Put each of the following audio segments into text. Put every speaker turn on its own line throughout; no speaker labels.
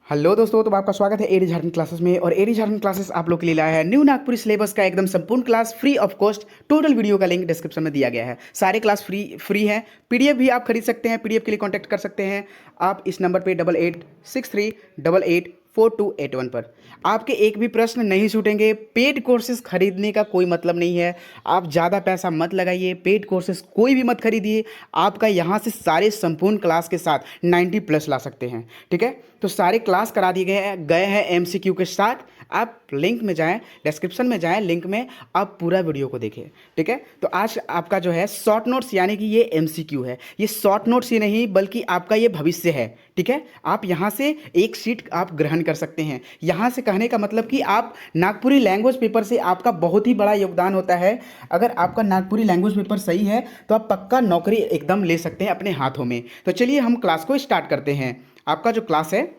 Hello दोस्तों, तो आपका स्वागत है एडी झारखंड क्लासेस में। और एडी झारखंड क्लासेस आप लोग के लिए लाया है न्यू नागपुरी सिलेबस का एकदम संपूर्ण class free of cost. Total video का लिंक डिस्क्रिप्शन में दिया गया है। सारे क्लास फ्री है। पीडीएफ भी आप खरीद सकते हैं। पीडीएफ के लिए कांटेक्ट कर सकते हैं आप इस नंबर पे 8863884281 पर। आपके एक भी प्रश्न नहीं छूटेंगे। पेड कोर्सेज खरीदने का कोई मतलब नहीं है। आप ज़्यादा पैसा मत लगाइए, पेड कोर्सेज कोई भी मत खरीदिए। आपका यहाँ से सारे संपूर्ण क्लास के साथ 90+ ला सकते हैं। ठीक है, तो सारे क्लास करा दिए गए हैं एमसीक्यू के साथ। आप लिंक में जाएं, डिस्क्रिप्शन में जाएं, लिंक में आप पूरा वीडियो को देखें। ठीक है, तो आज आपका जो है शॉर्ट नोट्स, यानी कि ये एमसीक्यू है। ये शॉर्ट नोट्स ही नहीं बल्कि आपका ये भविष्य है। ठीक है, आप यहाँ से एक सीट आप ग्रहण कर सकते हैं। यहाँ से कहने का मतलब कि आप नागपुरी लैंग्वेज पेपर से आपका बहुत ही बड़ा योगदान होता है। अगर आपका नागपुरी लैंग्वेज पेपर सही है तो आप पक्का नौकरी एकदम ले सकते हैं अपने हाथों में। तो चलिए हम क्लास को स्टार्ट करते हैं। आपका जो क्लास है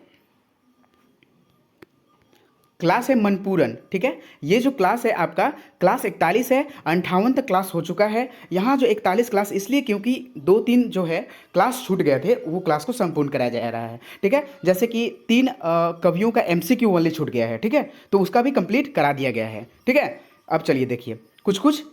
मनपूरन। ठीक है, ये जो क्लास है आपका क्लास 41 है। 58 तक क्लास हो चुका है। यहाँ जो 41 क्लास इसलिए क्योंकि 2-3 जो है क्लास छूट गए थे, वो क्लास को संपूर्ण कराया जा रहा है। ठीक है, जैसे कि 3 कवियों का एमसीक्यू वाले छूट गया है। ठीक है, तो उसका भी कंप्लीट करा दिया गया है। ठीक है, अब चलिए देखिए कुछ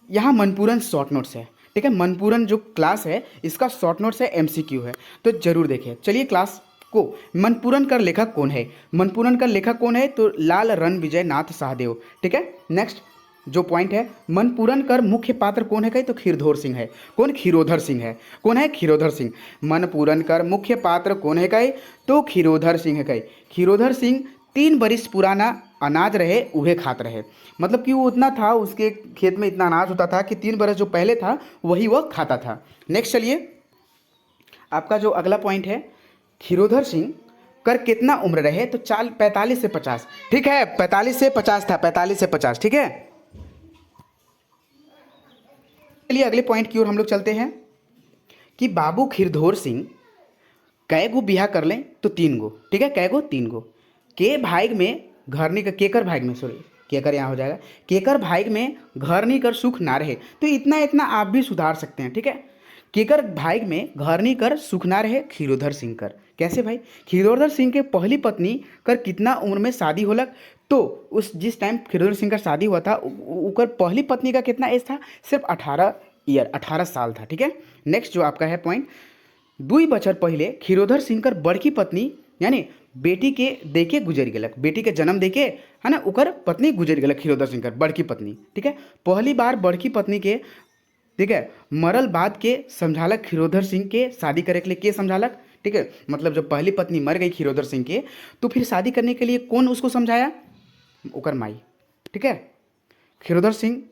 यहाँ मनपूरन शॉर्ट नोट्स है। ठीक है, मनपूरन जो क्लास है इसका शॉर्ट नोट्स है, एमसीक्यू है, तो जरूर देखिए। चलिए क्लास को मनपूरन कर लेखक कौन है? मनपूरन का लेखक कौन है? तो लाल रणविजय नाथ सहदेव। ठीक है, नेक्स्ट जो पॉइंट है, मनपूरन कर मुख्य पात्र कौन है? कहीं तो खीरधोर सिंह है। कौन? खीरोधर सिंह है। कौन है? खीरोधर सिंह। मनपूरन कर मुख्य पात्र कौन है? कहीं तो खीरोधर सिंह है। कहीं खीरोधर सिंह 3 बरिस पुराना अनाज रहे उहे खात रहे। मतलब कि वो उतना था, उसके खेत में इतना अनाज होता था कि 3 बरस जो पहले था वही वह खाता था। नेक्स्ट चलिए, आपका जो अगला पॉइंट है, खीरोधर सिंह कर कितना उम्र रहे? तो 45 से 50। ठीक है, 45 से 50 था, 45 से 50। ठीक है, चलिए अगले पॉइंट की ओर हम लोग चलते हैं कि बाबू खीरधोर सिंह कै गो बिहा कर लें? तो 3 गो। ठीक है, कै गो? 3 गो। के भाग में घरनी का केकर भाग में, सॉरी केकर यहाँ हो जाएगा, केकर भाग में घरनी कर सुख ना रहे। तो इतना इतना आप भी सुधार सकते हैं। ठीक है, केकर भाग में घरनी कर सुख ना रहे खीरोधर सिंह कर। कैसे भाई? खीरोधर सिंह के पहली पत्नी कर कितना उम्र में शादी होलक? तो उस जिस टाइम खीरोधर सिंह का शादी हुआ था उकर पहली पत्नी का कितना एज था? सिर्फ 18 साल था। ठीक है, नेक्स्ट जो आपका है पॉइंट, 2 बछर पहले खीरोधर सिंह कर बड़की पत्नी यानी बेटी के देके गुजर गलक। बेटी के जन्म देके, है ना, उकर पत्नी गुजर गलक खीरोधर सिंह कर बड़की पत्नी। ठीक है, पहली बार बड़की पत्नी के, ठीक है, मरल बाद के समझालक खीरोधर सिंह के शादी करे के लिए। के समझालक? ठीक है, मतलब जब पहली पत्नी मर गई खीरोधर सिंह के, तो फिर शादी करने के लिए कौन उसको समझाया? उकर माई। ठीक है, खीरोधर सिंह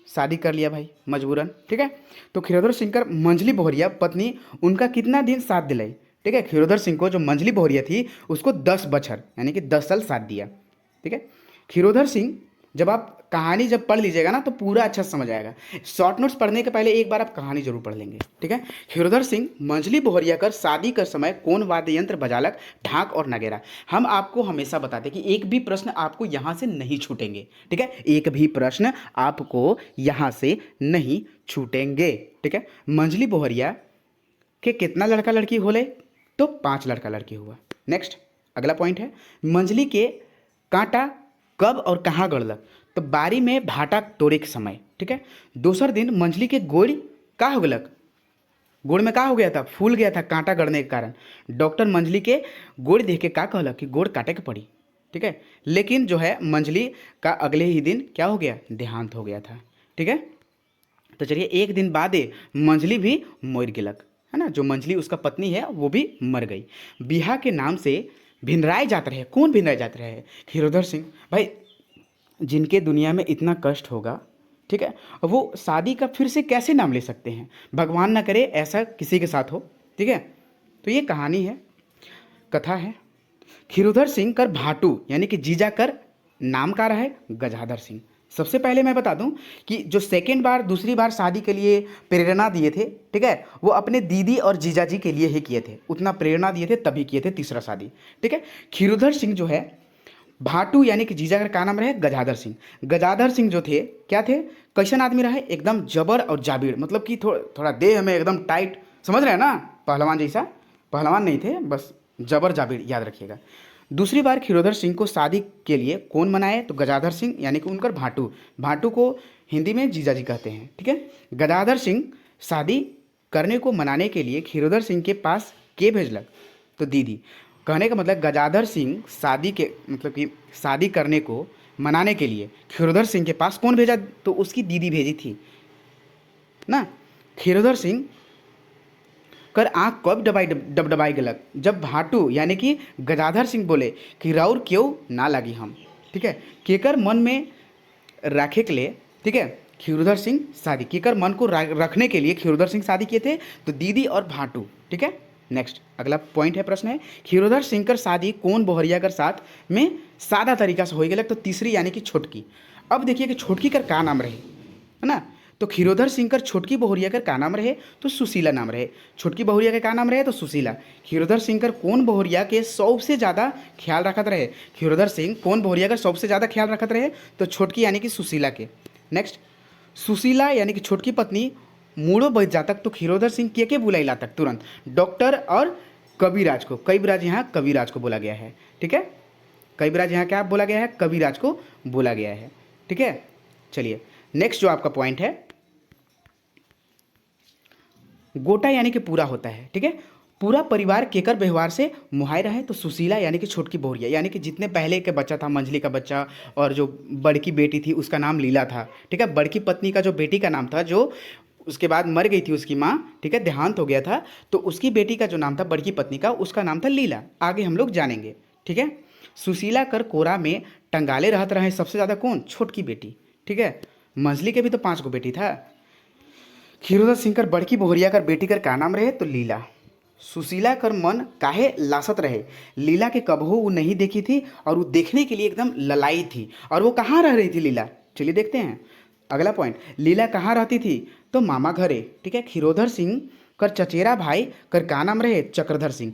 शादी कर लिया भाई मजबूरन। ठीक है, तो खीरोधर सिंह का मंझली बहुरिया पत्नी उनका कितना दिन साथ दिलाई? ठीक है, खीरोधर सिंह को जो मंझली बहुरिया थी उसको 10 बछर यानी कि 10 साल साथ दिया। ठीक है, खीरोधर सिंह, जब आप कहानी जब पढ़ लीजिएगा ना तो पूरा अच्छा समझ आएगा। शॉर्ट नोट्स पढ़ने के पहले एक बार आप कहानी जरूर पढ़ लेंगे। ठीक है, खीरोधर सिंह मंझली बोहरिया कर शादी कर समय कौन वाद्य यंत्र बजालक? ढाक और नगेरा। हम आपको हमेशा बताते कि एक भी प्रश्न आपको यहाँ से नहीं छूटेंगे। ठीक है, एक भी प्रश्न आपको यहाँ से नहीं छूटेंगे। ठीक है, मंझली बोहरिया के कितना लड़का लड़की होले? तो 5 लड़का लड़की हुआ। नेक्स्ट अगला पॉइंट है, मंझली के कांटा कब और कहाँ गड़लक? तो बारी में भाटा तोड़े के समय। ठीक है, दूसर दिन मंझली के गोड़ का हो गलक? गोड़ में का हो गया था? फूल गया था कांटा गड़ने के कारण। डॉक्टर मंझली के गोड़ देख के का कहलक कि गोड़ काटे के पड़ी। ठीक है, लेकिन जो है मंझली का अगले ही दिन क्या हो गया? देहांत हो गया था। ठीक है, तो चलिए एक दिन बाद मंझली भी मर गिलक, है ना, जो मंझली उसका पत्नी है वो भी मर गई। बिहा के नाम से भिनराए जाते रहे। कौन भिनराए जाते रहे? खीरोधर सिंह। भाई जिनके दुनिया में इतना कष्ट होगा, ठीक है, वो शादी का फिर से कैसे नाम ले सकते हैं? भगवान ना करे ऐसा किसी के साथ हो। ठीक है, तो ये कहानी है, कथा है। खीरोधर सिंह कर भाटू यानी कि जीजा कर नाम का रहा है गजाधर सिंह। सबसे पहले मैं बता दूं कि जो सेकेंड बार दूसरी बार शादी के लिए प्रेरणा दिए थे, ठीक है, वो अपने दीदी और जीजा जी के लिए ही किए थे। उतना प्रेरणा दिए थे तभी किए थे तीसरा शादी। ठीक है, खीरोधर सिंह जो है भाटू यानी कि जीजा का नाम रहे गजाधर सिंह। गजाधर सिंह जो थे क्या थे? कैसन आदमी रहे? एकदम जबर और जाबिर, मतलब कि थोड़ा देह में एकदम टाइट, समझ रहे हैं ना, पहलवान जैसा। पहलवान नहीं थे, बस जबर जाबिर, याद रखिएगा। दूसरी बार क्षीरोधर सिंह को शादी के लिए कौन मनाए? तो गजाधर सिंह यानी कि उनकर भाटू। भाटू को हिंदी में जीजाजी कहते हैं, ठीक है। गदाधर सिंह शादी करने को मनाने के लिए क्षीरोधर सिंह के पास के भेजलक? तो दीदी। कहने का मतलब गजाधर सिंह शादी के मतलब कि शादी करने को मनाने के लिए क्षीरोधर सिंह के पास कौन भेजा? तो उसकी दीदी भेजी थी ना। क्षीरोधर सिंह कर आँख कब डबडबाई गलक? जब भाटू यानी कि गजाधर सिंह बोले कि राउर क्यों ना लगी हम, ठीक है। केकर मन में रखे के लिए, ठीक है, क्षीरोधर सिंह शादी, केकर मन को रखने के लिए क्षीरोधर सिंह शादी किए थे? तो दीदी और भाटू, ठीक है। नेक्स्ट अगला पॉइंट है, प्रश्न है क्षीरोधर सिंह कर शादी कौन बोहरिया कर साथ में सादा तरीका से हो गया? तो तीसरी यानी कि छोटकी। अब देखिए कि छोटकी कर का नाम रहे, है ना। तो क्षीरोधर सिंह कर छोटकी बहुरिया कर का नाम रहे? तो सुशीला नाम रहे। छोटकी बहुरिया के का नाम रहे? तो सुशीला। क्षीरोधर सिंह कर कौन बहुरिया के सबसे ज़्यादा ख्याल रखत रहे? क्षीरोधर सिंह कौन बहुरिया का सबसे ज़्यादा ख्याल रखत रहे? तो छोटकी यानी कि सुशीला के। नेक्स्ट सुशीला यानी कि छोटकी पत्नी मूड़ो बच जातक तो क्षीरोधर सिंह के बुलाई तक तुरंत? डॉक्टर और कविराज को। कविराज यहाँ कविराज को बोला गया है, ठीक है। कविराज यहाँ क्या बोला गया है? कविराज को बोला गया है, ठीक है। चलिए नेक्स्ट जो आपका पॉइंट है, गोटा यानी कि पूरा होता है, ठीक है। पूरा परिवार केकर व्यवहार से मुहायरा है? तो सुशीला यानी कि छोटकी बहुरिया, यानी कि जितने पहले के बच्चा था मंझली का बच्चा और जो बड़की बेटी थी उसका नाम लीला था, ठीक है। बड़की पत्नी का जो बेटी का नाम था, जो उसके बाद मर गई थी उसकी माँ, ठीक है, देहांत हो गया था, तो उसकी बेटी का जो नाम था बड़की पत्नी का, उसका नाम था लीला। आगे हम लोग जानेंगे, ठीक है। सुशीला कर कोरा में टंगाले रहत रहे सबसे ज़्यादा कौन? छोटकी बेटी, ठीक है। मंझली के भी तो 5 गो बेटी था। क्षीरोधर सिंह कर बड़की बहुरिया कर बेटी कर का नाम रहे? तो लीला। सुशीला कर मन काहे लासत रहे? लीला के कबहू वो नहीं देखी थी और वो देखने के लिए एकदम ललाई थी। और वो कहाँ रह रही थी लीला? चलिए देखते हैं अगला पॉइंट। लीला कहाँ रहती थी? तो मामा घरे, ठीक है। क्षीरोधर सिंह कर चचेरा भाई कर का नाम रहे? चक्रधर सिंह।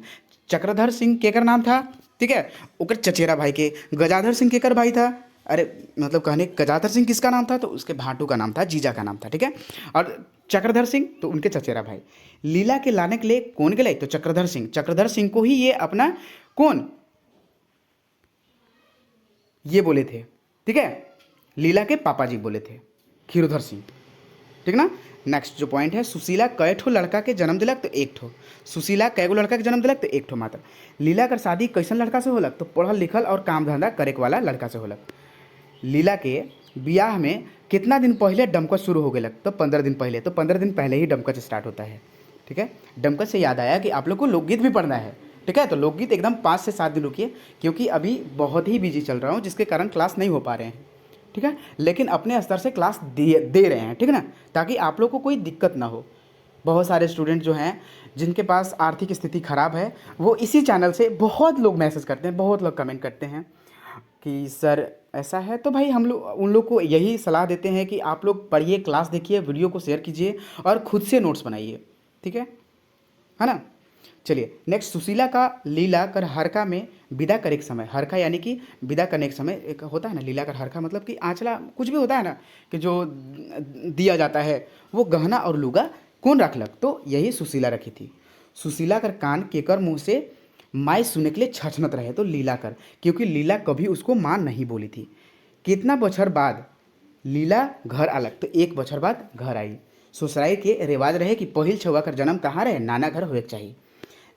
चक्रधर सिंह केकर नाम था, ठीक है, ओकर चचेरा भाई के। गजाधर सिंह केकर भाई था? अरे मतलब कहने गजाधर सिंह किसका नाम था? तो उसके भाटू का नाम था, जीजा का नाम था, ठीक है। और चक्रधर सिंह तो उनके चचेरा भाई। लीला के लाने के लिए कौन गए? तो चक्रधर सिंह। चक्रधर सिंह को ही ये अपना कौन ये बोले थे, ठीक है, लीला के पापा जी बोले थे, क्षीरोधर सिंह, ठीक ना। नेक्स्ट जो पॉइंट है, सुशीला कई ठो लड़का के जन्म दिलक? तो एक ठो। सुशीला कैगो लड़का के जन्म दिलक? तो एक ठो मात्र। लीला कर शादी कैसन लड़का से होलक? तो पढ़ल लिखल और काम धंधा करे वाला लड़का से होलक। लीला के ब्याह में कितना दिन पहले डमकच शुरू हो गया? तो 15 दिन पहले। तो 15 दिन पहले ही डमकच स्टार्ट होता है, ठीक है। डमकच से याद आया कि आप लोग को लोकगीत भी पढ़ना है, ठीक है। तो लोकगीत एकदम 5 से 7 दिन रुकिए, क्योंकि अभी बहुत ही बिजी चल रहा हूँ, जिसके कारण क्लास नहीं हो पा रहे हैं, ठीक है। लेकिन अपने स्तर से क्लास दे रहे हैं, ठीक है ना, ताकि आप लोग को कोई दिक्कत ना हो। बहुत सारे स्टूडेंट जो हैं जिनके पास आर्थिक स्थिति ख़राब है, वो इसी चैनल से बहुत लोग मैसेज करते हैं, बहुत लोग कमेंट करते हैं कि सर ऐसा है। तो भाई हम लोग उन लोग को यही सलाह देते हैं कि आप लोग पढ़िए, क्लास देखिए, वीडियो को शेयर कीजिए और खुद से नोट्स बनाइए, ठीक है ना। चलिए नेक्स्ट, सुशीला का लीला कर हरका में विदा करे के समय। हरका यानी कि विदा करने के समय एक होता है ना, लीला कर हरका मतलब कि आंचला कुछ भी होता है ना कि जो दिया जाता है, वो गहना और लुगा कौन रखलक? तो यही सुशीला रखी थी। सुशीला कर कान केकर मुँह से माई सुने के लिए छछनत रहे? तो लीला कर, क्योंकि लीला कभी उसको माँ नहीं बोली थी। कितना बछर बाद लीला घर आलक? तो 1 बछर बाद घर आई। ससुराल के रिवाज रहे कि पहिल छुआ कर जन्म कहाँ रहे? नाना घर होए चाहिए।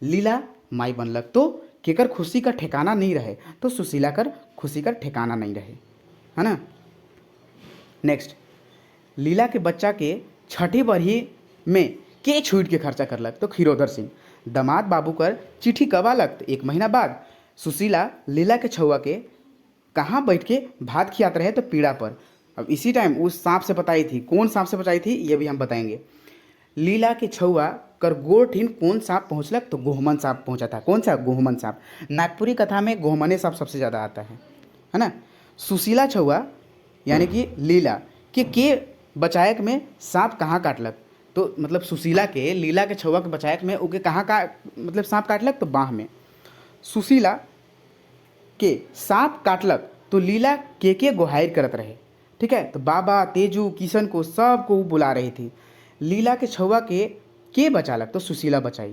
लीला माई बनलक तो केकर खुशी का ठिकाना नहीं रहे? तो सुशीला कर खुशी का ठिकाना नहीं रहे, है ना। नेक्स्ट, लीला के बच्चा के छठी बरही में के छूट के खर्चा करलक? तो क्षीरोधर सिंह। दामाद बाबू कर चिट्ठी कब आलक? तो 1 महीना बाद। सुशीला लीला के छुआ के कहाँ बैठ के भात खियात रहे? तो पीड़ा पर। अब इसी टाइम उस सांप से बताई थी, कौन सांप से बताई थी ये भी हम बताएंगे। लीला के छुआ कर गोड़ ठीन कौन सांप पहुँचलक? तो गोहमन सांप पहुँचा था। कौन सा? गोहमन सांप। नागपुरी कथा में गोहमने सांप सबसे ज़्यादा आता है ना। सुशीला छुआ यानी कि लीला के बचायक में सांप कहाँ काटलक? तो मतलब सुशीला के लीला के छुआ के बचायक में उके कहाँ का मतलब सांप काटलक? तो बाह में। सुशीला के सांप काटलक तो लीला के गोहायर करत रहे, ठीक है। तो बाबा, तेजू, किशन को सबको बुला रही थी। लीला के छुआ के बचालक? तो सुशीला बचाई,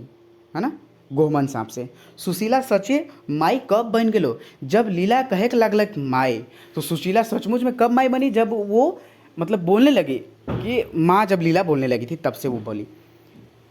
है ना। गोहमन सांप से। सुशीला सचे माई कब बन गेलो, जब लीला कहे के लगलक माई, तो सुशीला सचमुच में कब माई बनी, जब वो मतलब बोलने लगी कि माँ, जब लीला बोलने लगी थी तब से वो बोली।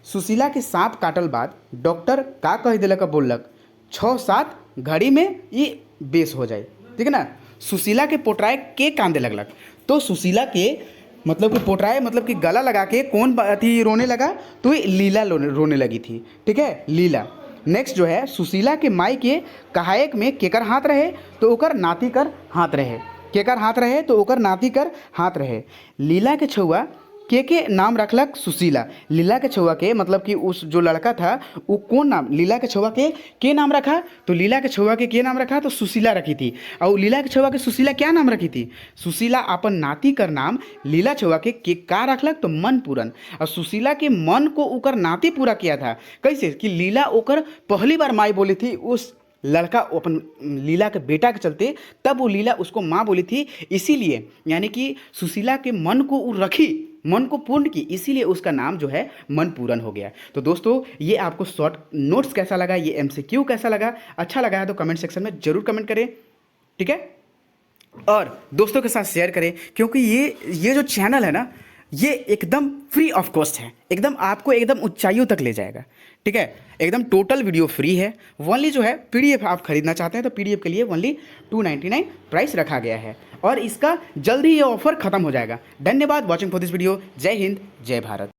सुशीला के सांप काटल बाद डॉक्टर का कह दिलक, बोलक 6-7 घड़ी में ये बेस हो जाए, ठीक है ना। सुशीला के पोटराए के कांदे लगलक, तो सुशीला के मतलब कि पोटराए मतलब कि गला लगा के कौन थी रोने लगा, तो ये लीला रोने लगी थी, ठीक है, लीला। नेक्स्ट जो है, सुशीला के माई के कहायक में केकर हाथ रहे, तो ओकर नाती कर हाथ रहे, केकर हाथ रहे, तो ओकर नाती कर हाथ रहे। लीला के छुआ के नाम रखलक सुशीला। लीला के छुआ के मतलब कि उस जो लड़का था वो कौन नाम, लीला के छुआ के नाम रखा, तो लीला के छुआ के नाम रखा, तो सुशीला रखी थी। और लीला के छुआ के सुशीला क्या नाम रखी थी, सुशीला अपन नाती कर नाम लीला छुआ के का रखलक, तो मन पूरन। और सुशीला के मन को ओकर नाती पूरा किया था, कैसे कि लीला ओकर पहली बार माई बोली थी उस लड़का अपन लीला के बेटा के चलते, तब वो लीला उसको माँ बोली थी, इसीलिए यानी कि सुशीला के मन को वो रखी, मन को पूर्ण की, इसीलिए उसका नाम जो है मन पूरन हो गया। तो दोस्तों ये आपको शॉर्ट नोट्स कैसा लगा, ये एमसीक्यू कैसा लगा, अच्छा लगा है तो कमेंट सेक्शन में जरूर कमेंट करें, ठीक है, और दोस्तों के साथ शेयर करें, क्योंकि ये जो चैनल है ना, ये एकदम फ्री ऑफ कॉस्ट है, एकदम आपको एकदम ऊंचाइयों तक ले जाएगा, ठीक है, एकदम टोटल वीडियो फ्री है। ओनली जो है पीडीएफ आप खरीदना चाहते हैं तो पीडीएफ के लिए ओनली 299 प्राइस रखा गया है, और इसका जल्दी ये ऑफर खत्म हो जाएगा। धन्यवाद वॉचिंग फॉर दिस वीडियो। जय हिंद, जय भारत।